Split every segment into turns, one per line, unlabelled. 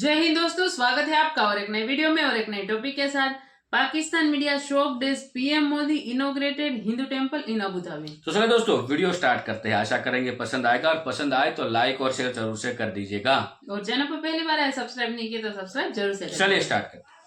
जय हिंद दोस्तों, स्वागत है आपका और एक नए वीडियो में और एक नए टॉपिक के साथ। Pakistan media shocked as PM Modi inaugurated Hindu temple in Abu Dhabi.
तो चलिए दोस्तों वीडियो स्टार्ट करते हैं। आशा करेंगे पसंद आएगा और पसंद आए तो लाइक और शेयर जरूर से कर दीजिएगा।
और चैनल पर पहली बार आए सब्सक्राइब नहीं किया तो सब्सक्राइब जरूर से।
चलिए स्टार्ट करते हैं।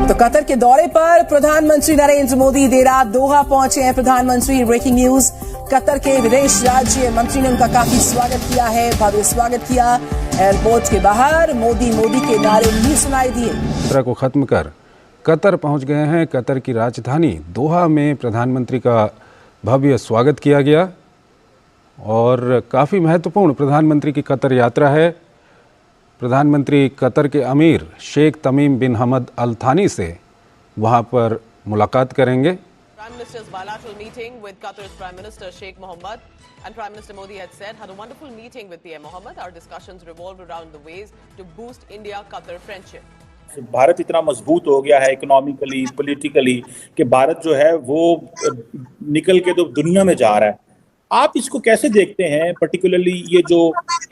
तो कतर के दौरे पर प्रधानमंत्री नरेंद्र मोदी देर रात दोहा पहुंचे हैं। प्रधानमंत्री ब्रेकिंग न्यूज, कतर के विदेश राज्य मंत्री ने उनका काफी स्वागत किया है, भव्य स्वागत किया। एयरपोर्ट के बाहर मोदी मोदी के नारे भी सुनाई दिए।
यात्रा को खत्म कर कतर पहुंच गए हैं। कतर की राजधानी दोहा में प्रधानमंत्री का भव्य स्वागत किया गया और काफ़ी महत्वपूर्ण प्रधानमंत्री की कतर यात्रा है। प्रधानमंत्री कतर के अमीर शेख तमीम बिन हमद अल थानी से वहां पर मुलाकात करेंगे।
Prime Minister's bilateral meeting with Qatar's Prime Minister Sheikh Mohammed and Prime Minister Modi had a wonderful meeting with PM Mohammed. Our discussions revolved around the ways to boost India-Qatar friendship.
Bharat इतना मजबूत हो गया है economically, politically कि भारत जो है वो निकल के तो दुनिया में जा रहा है। आप इसको कैसे देखते हैं? पर्टिकुलरली ये जो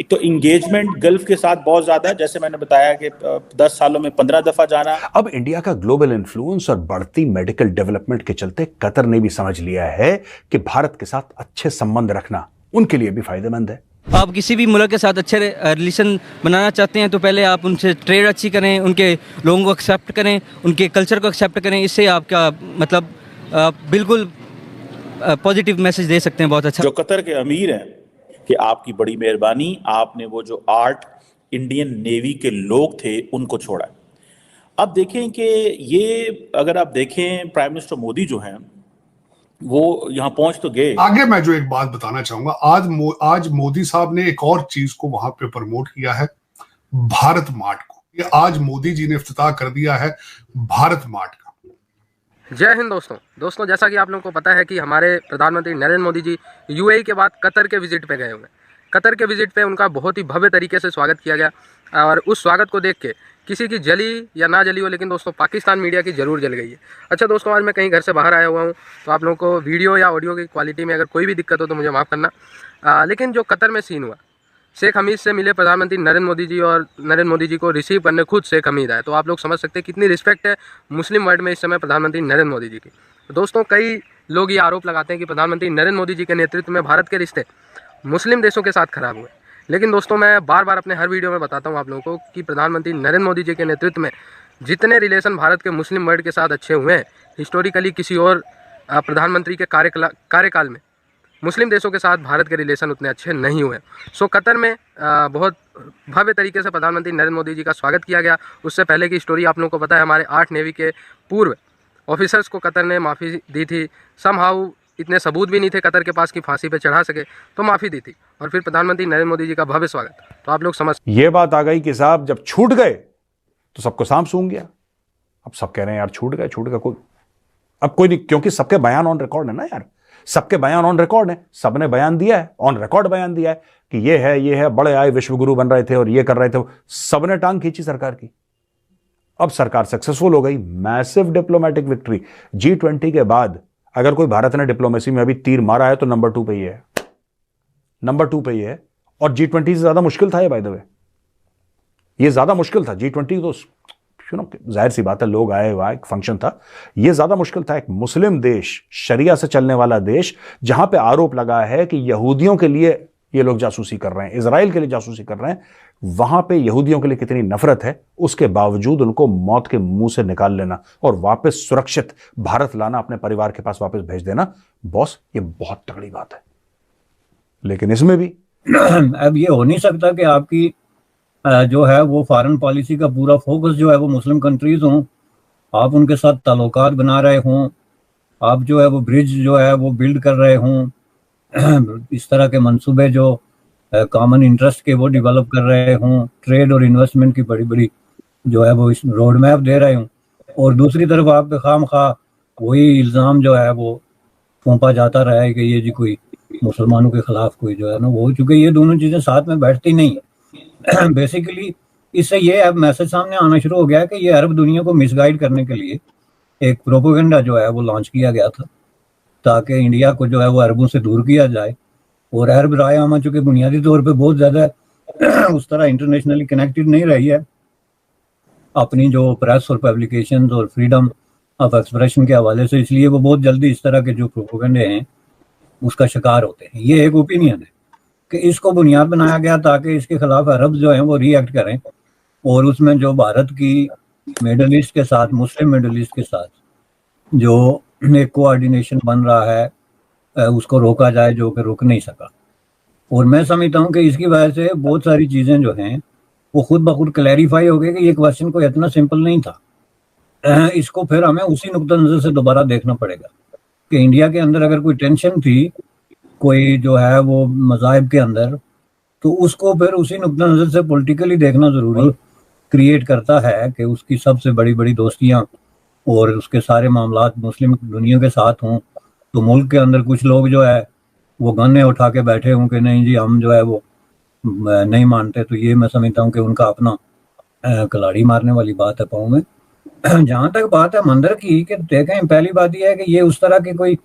एक तो इंगेजमेंट गल्फ के साथ बहुत ज्यादा है, जैसे मैंने बताया कि 10 सालों में 15 दफा जाना।
अब इंडिया का ग्लोबल इन्फ्लुएंस और बढ़ती मेडिकल डेवलपमेंट के चलते कतर ने भी समझ लिया है कि भारत के साथ अच्छे संबंध रखना उनके लिए भी फायदेमंद है।
आप किसी भी मुल्क के साथ अच्छे रिलेशन बनाना चाहते हैं तो पहले आप उनसे ट्रेड अच्छी करें, उनके लोगों को एक्सेप्ट करें, उनके कल्चर को एक्सेप्ट करें। इससे आपका मतलब बिल्कुल पॉजिटिव मैसेज दे सकते हैं। बहुत अच्छा।
जो कतर के अमीर हैं कि आपकी बड़ी मेहरबानी, आपने वो जो 8 इंडियन नेवी के लोग थे उनको छोड़ा। अब देखें कि ये अगर आप देखें प्राइम मिनिस्टर मोदी जो हैं वो यहाँ पहुंच तो गए।
आगे मैं जो एक बात बताना चाहूंगा, आज मोदी साहब ने एक और चीज को वहां पे प्रमोट किया है, भारत मार्ट को। ये आज मोदी जी ने इफ्तिताह कर दिया है भारत मार्ट का।
जय हिंद दोस्तों, जैसा कि आप लोगों को पता है कि हमारे प्रधानमंत्री नरेंद्र मोदी जी यूएई के बाद कतर के विजिट पे गए हुए हैं। कतर के विजिट पे उनका बहुत ही भव्य तरीके से स्वागत किया गया और उस स्वागत को देख के किसी की जली या ना जली हो, लेकिन दोस्तों पाकिस्तान मीडिया की ज़रूर जल गई है। अच्छा दोस्तों, आज मैं कहीं घर से बाहर आया हुआ हूँ, तो आप लोगों को वीडियो या ऑडियो की क्वालिटी में अगर कोई भी दिक्कत हो तो मुझे माफ़ करना। लेकिन जो कतर में सीन हुआ, शेख हमीद से मिले प्रधानमंत्री नरेंद्र मोदी जी और नरेंद्र मोदी जी को रिसीव करने खुद शेख हमीद आए। तो आप लोग समझ सकते हैं कितनी रिस्पेक्ट है मुस्लिम वर्ल्ड में इस समय प्रधानमंत्री नरेंद्र मोदी जी की। तो दोस्तों, कई लोग ये आरोप लगाते हैं कि प्रधानमंत्री नरेंद्र मोदी जी के नेतृत्व में भारत के रिश्ते मुस्लिम देशों के साथ खराब हुए। लेकिन दोस्तों, मैं बार बार अपने हर वीडियो में बताता हूँ आप लोगों को कि प्रधानमंत्री नरेंद्र मोदी जी के नेतृत्व में जितने रिलेशन भारत के मुस्लिम वर्ल्ड के साथ अच्छे हुए हैं, हिस्टोरिकली किसी और प्रधानमंत्री के कार्यकाल में मुस्लिम देशों के साथ भारत के रिलेशन उतने अच्छे नहीं हुए। सो कतर में बहुत भव्य तरीके से प्रधानमंत्री नरेंद्र मोदी जी का स्वागत किया गया। उससे पहले की स्टोरी आप लोगों को पता है, हमारे 8 नेवी के पूर्व ऑफिसर्स को कतर ने माफ़ी दी थी। समहाउ इतने सबूत भी नहीं थे कतर के पास कि फांसी पे चढ़ा सके, तो माफ़ी दी थी और फिर प्रधानमंत्री नरेंद्र मोदी जी का भव्य स्वागत। तो आप लोग समझ,
ये बात आ गई कि साहब जब छूट गए तो सबको सांप सूंघ गया। अब सब कह रहे हैं यार छूट गए कोई अब कोई नहीं, क्योंकि सबके बयान ऑन रिकॉर्ड है ना यार, सबके बयान ऑन रिकॉर्ड है। सबने बयान दिया है, ऑन रिकॉर्ड बयान दिया है कि ये है बड़े आए विश्वगुरु बन रहे थे और ये कर रहे थे। सबने टांग खींची सरकार की। अब सरकार सक्सेसफुल हो गई, मैसिव डिप्लोमेटिक विक्ट्री। G20 के बाद अगर कोई भारत ने डिप्लोमेसी में अभी तीर मारा है तो नंबर 2 पे ही है, नंबर 2 पे ही है। और G20 से ज्यादा मुश्किल था ये, बाय द वे, ये ज्यादा मुश्किल था। G20 तो जाहिर सी बात है, लोग आए, वहां एक फंक्शन था। यह ज्यादा मुश्किल था। एक मुस्लिम देश, शरिया से चलने वाला देश, जहां पे आरोप लगा है कि यहूदियों के लिए ये लोग जासूसी कर रहे हैं, इजराइल के लिए जासूसी कर रहे हैं, वहां पे यहूदियों के लिए कितनी नफरत है, उसके बावजूद उनको मौत के मुंह से निकाल लेना और वापस सुरक्षित भारत लाना, अपने परिवार के पास वापस भेज देना, बॉस, ये बहुत तगड़ी बात है। लेकिन इसमें भी
अब ये हो नहीं सकता कि आपकी जो है वो फॉरेन पॉलिसी का पूरा फोकस जो है वो मुस्लिम कंट्रीज हों, आप उनके साथ ताल्लुकात बना रहे हों, आप जो है वो ब्रिज जो है वो बिल्ड कर रहे हों, इस तरह के मंसूबे जो कॉमन इंटरेस्ट के वो डेवलप कर रहे हों, ट्रेड और इन्वेस्टमेंट की बड़ी बड़ी जो है वो इस रोड मैप दे रहे हों, और दूसरी तरफ आप पे खामखा वही इल्ज़ाम जो है वो थोपा जाता रहा है कि ये जी कोई मुसलमानों के खिलाफ कोई जो है ना वो, चूँकि ये दोनों चीज़ें साथ में बैठती नहीं है। बेसिकली इससे ये अब मैसेज सामने आना शुरू हो गया है कि ये अरब दुनिया को मिसगाइड करने के लिए एक प्रोपेगेंडा जो है वो लॉन्च किया गया था, ताकि इंडिया को जो है वो अरबों से दूर किया जाए। और अरब राय आमा चूँकि बुनियादी तौर पे बहुत ज़्यादा उस तरह इंटरनेशनली कनेक्टेड नहीं रही है अपनी जो प्रेस और पब्लिकेशंस और फ्रीडम ऑफ एक्सप्रेशन के हवाले से, इसलिए वो बहुत जल्दी इस तरह के जो प्रोपेगेंडे हैं उसका शिकार होते हैं। ये एक ओपिनियन है कि इसको बुनियाद बनाया गया ताकि इसके खिलाफ अरब जो हैं वो रिएक्ट करें, और उसमें जो भारत की मिडल ईस्ट के साथ, मुस्लिम मिडल ईस्ट के साथ जो एक कोऑर्डिनेशन बन रहा है उसको रोका जाए, जो कि रुक नहीं सका। और मैं समझता हूँ कि इसकी वजह से बहुत सारी चीज़ें जो हैं वो खुद ब खुद क्लैरिफाई हो गई कि ये क्वेश्चन कोई इतना सिंपल नहीं था। इसको फिर हमें उसी नुक्ता नज़र से दोबारा देखना पड़ेगा कि इंडिया के अंदर अगर कोई टेंशन थी, कोई जो है वो मज़ाहिब के अंदर, तो उसको फिर उसी नुक्ता नज़र से पॉलिटिकली देखना ज़रूरी क्रिएट करता है कि उसकी सबसे बड़ी बड़ी दोस्तियाँ और उसके सारे मामलात मुस्लिम दुनिया के साथ हों, तो मुल्क के अंदर कुछ लोग जो है वो गन्ने उठा के बैठे हों कि नहीं जी हम जो है वो नहीं मानते, तो ये मैं समझता हूँ कि उनका अपना कलाड़ी मारने वाली बात है पाँव में। जहाँ तक बात है मंदिर की, कि देखें पहली बात यह है कि ये उस तरह की कोई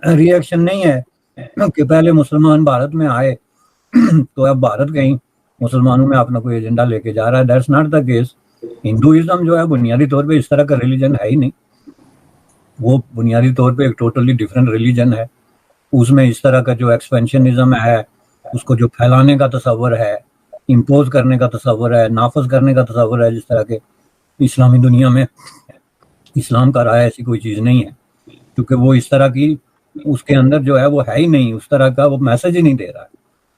रिएक्शन नहीं है कि पहले मुसलमान भारत में आए तो अब भारत कहीं मुसलमानों में अपना कोई एजेंडा लेके जा रहा है। That's not the case. Hinduism जो है बुनियादी तौर पे इस तरह का रिलीजन है ही नहीं, वो बुनियादी तौर पे एक टोटली डिफरेंट रिलीजन है। उसमें इस तरह का जो एक्सपेंशनिज्म है, उसको जो फैलाने का तस्वर है, इम्पोज करने का तस्वर है, नाफज करने का तस्वर है, जिस तरह के इस्लामी दुनिया में इस्लाम का रहा है, ऐसी कोई चीज़ नहीं है, क्योंकि वो इस तरह की उसके अंदर जो है वो है ही नहीं, उस तरह का वो मैसेज ही नहीं दे रहा है।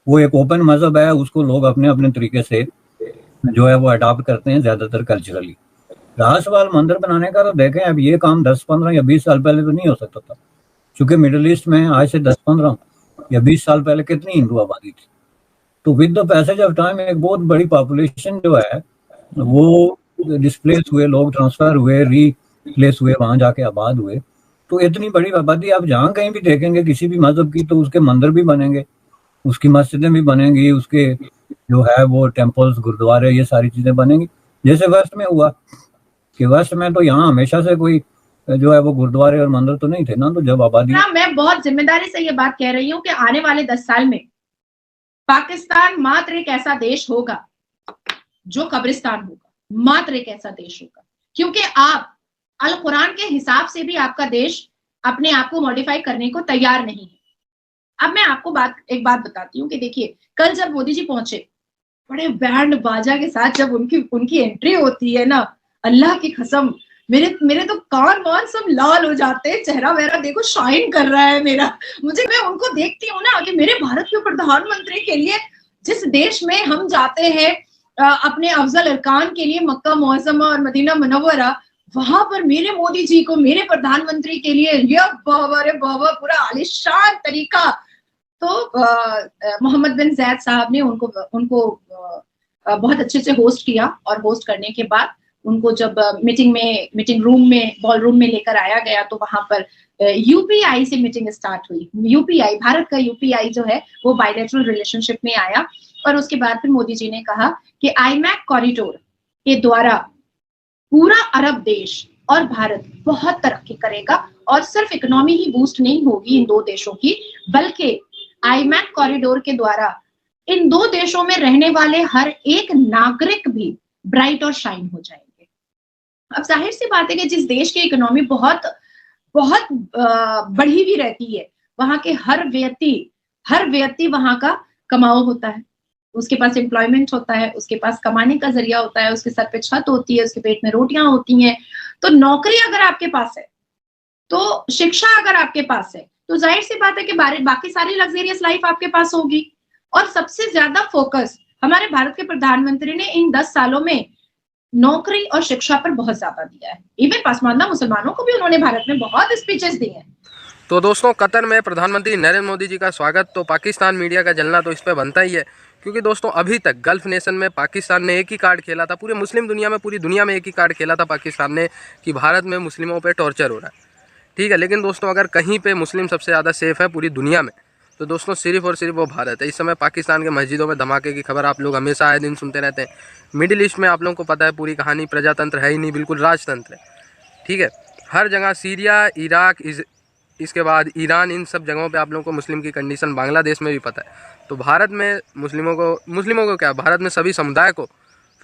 वो एक ओपन मजहब है, उसको लोग अपने अपने तरीके से जो है वो अडॉप्ट करते हैं ज़्यादातर कल्चरली। रहा सवाल मंदिर बनाने का, तो देखें अब ये काम 10, 15 या 20 साल पहले तो नहीं हो सकता था, क्योंकि मिडिल ईस्ट में आज से 10, 15 या 20 साल पहले कितनी हिंदू आबादी थी। तो with the passage of time एक बहुत बड़ी पॉपुलेशन जो है वो डिस्प्लेस हुए, लोग ट्रांसफर हुए, रीप्लेस हुए, वहाँ जाके आबाद हुए। तो इतनी बड़ी आबादी आप जहाँ कहीं भी देखेंगे किसी भी मजहब की, तो उसके मंदिर भी बनेंगे, उसकी मस्जिदें भी बनेंगी, उसके जो है वो टेम्पल्स, गुरुद्वारे, ये सारी चीज़ें बनेंगी। जैसे वेस्ट में हुआ कि वेस्ट में तो यहाँ हमेशा से कोई जो है वो गुरुद्वारे और मंदिर तो नहीं थे ना, तो जब आबादी,
मैं बहुत जिम्मेदारी से ये बात कह रही हूँ कि आने वाले 10 साल में पाकिस्तान मात्र एक ऐसा देश होगा जो कब्रिस्तान होगा, मात्र एक ऐसा देश होगा, क्योंकि आप अल कुरान के हिसाब से भी आपका देश अपने आप को मॉडिफाई करने को तैयार नहीं है। अब मैं आपको एक बात बताती हूँ कि देखिए, कल जब मोदी जी पहुंचे, बड़े बैंड बाजा के साथ जब उनकी एंट्री होती है ना, अल्लाह की कसम मेरे तो कान वान सब लाल हो जाते हैं, चेहरा वेहरा देखो शाइन कर रहा है मेरा। मैं उनको देखती हूँ ना कि मेरे भारत के प्रधानमंत्री के लिए, जिस देश में हम जाते हैं अपने अफजल अरकान के लिए, मक्का मुअज़्ज़मा और मदीना मुनव्वरा, वहां पर मेरे मोदी जी को, मेरे प्रधानमंत्री के लिए ये बाबा रे बाबा पूरा आलिशान तरीका। तो मोहम्मद बिन ज़ैद साहब ने उनको बहुत अच्छे से होस्ट किया, और होस्ट करने के बाद उनको जब मीटिंग रूम में, बॉल रूम में लेकर आया गया, तो वहां पर यूपीआई से मीटिंग स्टार्ट हुई। यूपीआई, भारत का यूपीआई जो है वो बायलैटरल रिलेशनशिप में आया, और उसके बाद फिर मोदी जी ने कहा कि आईमैक कॉरिडोर के द्वारा पूरा अरब देश और भारत बहुत तरक्की करेगा, और सिर्फ इकोनॉमी ही बूस्ट नहीं होगी इन दो देशों की, बल्कि आईमैक कॉरिडोर के द्वारा इन दो देशों में रहने वाले हर एक नागरिक भी ब्राइट और शाइन हो जाएंगे। अब जाहिर सी बात है कि जिस देश की इकोनॉमी बहुत बहुत बढ़ी हुई रहती है, वहां के हर व्यक्ति वहां का कमाओ होता है, उसके पास एम्प्लॉयमेंट होता है, उसके पास कमाने का जरिया होता है, उसके सर पे छत होती है, उसके पेट में रोटियां होती हैं। तो नौकरी अगर आपके पास है, तो शिक्षा अगर आपके पास है, तो जाहिर सी बात है कि बाकी सारी लग्जरियस लाइफ आपके पास होगी। और सबसे ज्यादा फोकस हमारे भारत के प्रधानमंत्री ने इन 10 सालों में नौकरी और शिक्षा पर बहुत ज्यादा दिया है। इवन पसमानदा मुसलमानों को भी उन्होंने भारत में बहुत स्पीचेस दी हैं।
तो दोस्तों, कतर में प्रधानमंत्री नरेंद्र मोदी जी का स्वागत, तो पाकिस्तान मीडिया का जलना तो इस पे बनता ही है, क्योंकि दोस्तों अभी तक गल्फ नेशन में पाकिस्तान ने एक ही कार्ड खेला था, पूरे मुस्लिम दुनिया में, पूरी दुनिया में एक ही कार्ड खेला था पाकिस्तान ने, कि भारत में मुस्लिमों पे टॉर्चर हो रहा है। ठीक है, लेकिन दोस्तों अगर कहीं पे मुस्लिम सबसे ज़्यादा सेफ है पूरी दुनिया में, तो दोस्तों सिर्फ और सिर्फ वो भारत है। इस समय पाकिस्तान के मस्जिदों में धमाके की खबर आप लोग हमेशा आए दिन सुनते रहते हैं। मिडिल ईस्ट में आप लोगों को पता है पूरी कहानी, प्रजातंत्र है ही नहीं, बिल्कुल राजतंत्र है। ठीक है, हर जगह सीरिया, इराक, इसके बाद ईरान, इन सब जगहों पे आप लोगों को मुस्लिम की कंडीशन, बांग्लादेश में भी पता है। तो भारत में मुस्लिमों को क्या, भारत में सभी समुदाय को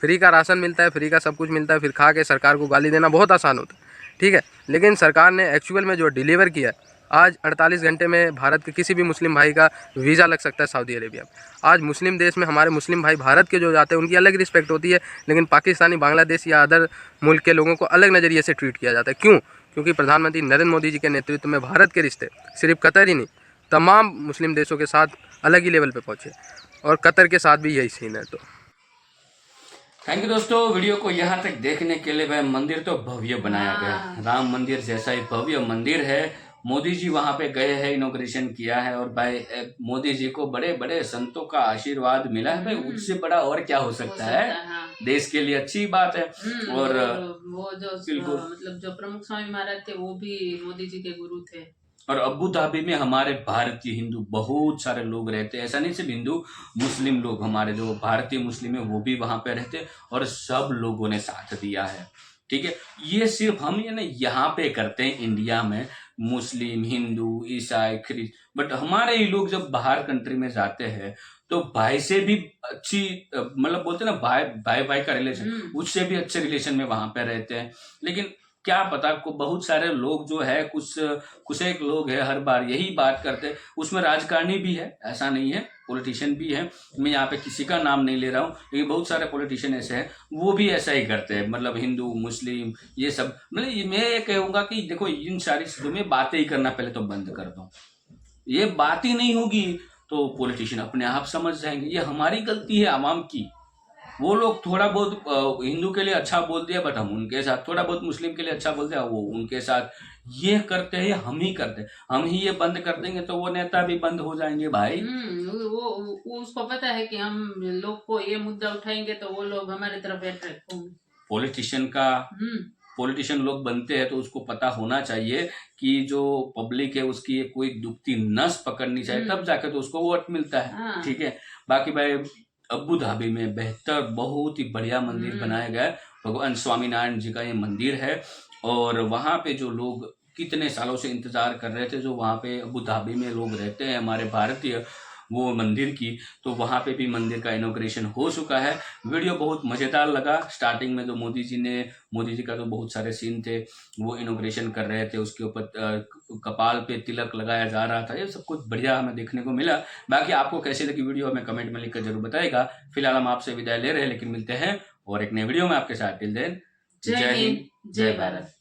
फ्री का राशन मिलता है, फ्री का सब कुछ मिलता है, फिर खा के सरकार को गाली देना बहुत आसान होता है, ठीक है। लेकिन सरकार ने एक्चुअल में जो डिलीवर किया है, आज 48 घंटे में भारत के किसी भी मुस्लिम भाई का वीज़ा लग सकता है सऊदी अरेबिया में। आज मुस्लिम देश में हमारे मुस्लिम भाई भारत के जो जाते हैं उनकी अलग रिस्पेक्ट होती है, लेकिन पाकिस्तानी, बांग्लादेश या अदर मुल्क के लोगों को अलग नज़रिए से ट्रीट किया जाता है। क्यों? क्योंकि प्रधानमंत्री नरेंद्र मोदी जी के नेतृत्व में भारत के रिश्ते सिर्फ कतर ही नहीं, तमाम मुस्लिम देशों के साथ अलग ही लेवल पे पहुँचे, और कतर के साथ भी यही सीन है। तो
थैंक यू दोस्तों, वीडियो को यहाँ तक देखने के लिए। भाई मंदिर तो भव्य बनाया गया, राम मंदिर जैसा ही भव्य मंदिर है। मोदी जी वहां पे गए हैं, इनॉग्रेशन किया है, और भाई मोदी जी को बड़े बड़े संतों का आशीर्वाद मिला है। भाई उससे बड़ा और क्या हो सकता है?
हाँ।
देश के लिए अच्छी बात है। और
वो जो मतलब जो प्रमुख स्वामी महाराज थे वो भी मोदी जी के गुरु थे।
और अबू धाबी में हमारे भारतीय हिंदू बहुत सारे लोग रहते हैं, ऐसा नहीं सिर्फ हिंदू, मुस्लिम लोग, हमारे जो भारतीय मुस्लिम है वो भी वहां पे रहते हैं, और सब लोगों ने साथ दिया है, ठीक है। ये सिर्फ हम ये ना यहाँ पे करते हैं इंडिया में, मुस्लिम, हिंदू, ईसाई, ख्रिस्त, बट हमारे ही लोग जब बाहर कंट्री में जाते हैं तो भाई से भी अच्छी, मतलब बोलते हैं ना भाई भाई का रिलेशन, उससे भी अच्छे रिलेशन में वहां पे रहते हैं। लेकिन क्या पता को बहुत सारे लोग जो है, कुछ एक लोग है हर बार यही बात करते हैं। उसमें राजकारणी भी है, ऐसा नहीं है, पॉलिटिशियन भी है। मैं यहाँ पे किसी का नाम नहीं ले रहा हूँ, लेकिन बहुत सारे पॉलिटिशियन ऐसे हैं, वो भी ऐसा ही करते हैं। मतलब हिंदू, मुस्लिम, ये सब, मतलब मैं ये कहूँगा कि देखो इन सारी चीजों में बातें ही करना पहले तो बंद कर दो। ये बात ही नहीं होगी तो पॉलिटिशियन अपने आप समझ जाएंगे। ये हमारी गलती है आवाम की। वो लोग थोड़ा बहुत हिंदू के लिए अच्छा बोल दिया, बट हम उनके साथ, थोड़ा बहुत मुस्लिम के लिए अच्छा बोल दिया, वो उनके साथ। ये करते हैं, हम ही करते हैं। हम ही ये बंद कर देंगे तो वो नेता भी बंद हो जाएंगे भाई।
वो उसको पता है कि हम लोग को ये मुद्दा उठाएंगे तो वो लोग हमारी तरफ अट्रैक्ट होंगे।
पॉलिटिशियन लोग बनते हैं तो उसको पता होना चाहिए कि जो पब्लिक है उसकी कोई दुखती नस पकड़नी चाहिए, तब जाके तो उसको वोट मिलता है, ठीक है। बाकी भाई अबू धाबी में बेहतर, बहुत ही बढ़िया मंदिर बनाया गया है। भगवान स्वामीनारायण जी का ये मंदिर है, और वहाँ पे जो लोग कितने सालों से इंतजार कर रहे थे, जो वहाँ पे अबू धाबी में लोग रहते हैं हमारे भारतीय, वो मंदिर की, तो वहाँ पे भी मंदिर का इनॉग्रेशन हो चुका है। वीडियो बहुत मज़ेदार लगा। स्टार्टिंग में जो मोदी जी का तो बहुत सारे सीन थे, वो इनॉग्रेशन कर रहे थे, उसके ऊपर कपाल पे तिलक लगाया जा रहा था, ये सब कुछ बढ़िया हमें देखने को मिला। बाकी आपको कैसी लगी वीडियो हमें कमेंट में लिखकर जरूर बताएगा। फिलहाल हम आपसे विदाई ले रहे हैं, लेकिन मिलते हैं और एक नए वीडियो में आपके साथ। टिल देन, जय हिंद, जय भारत।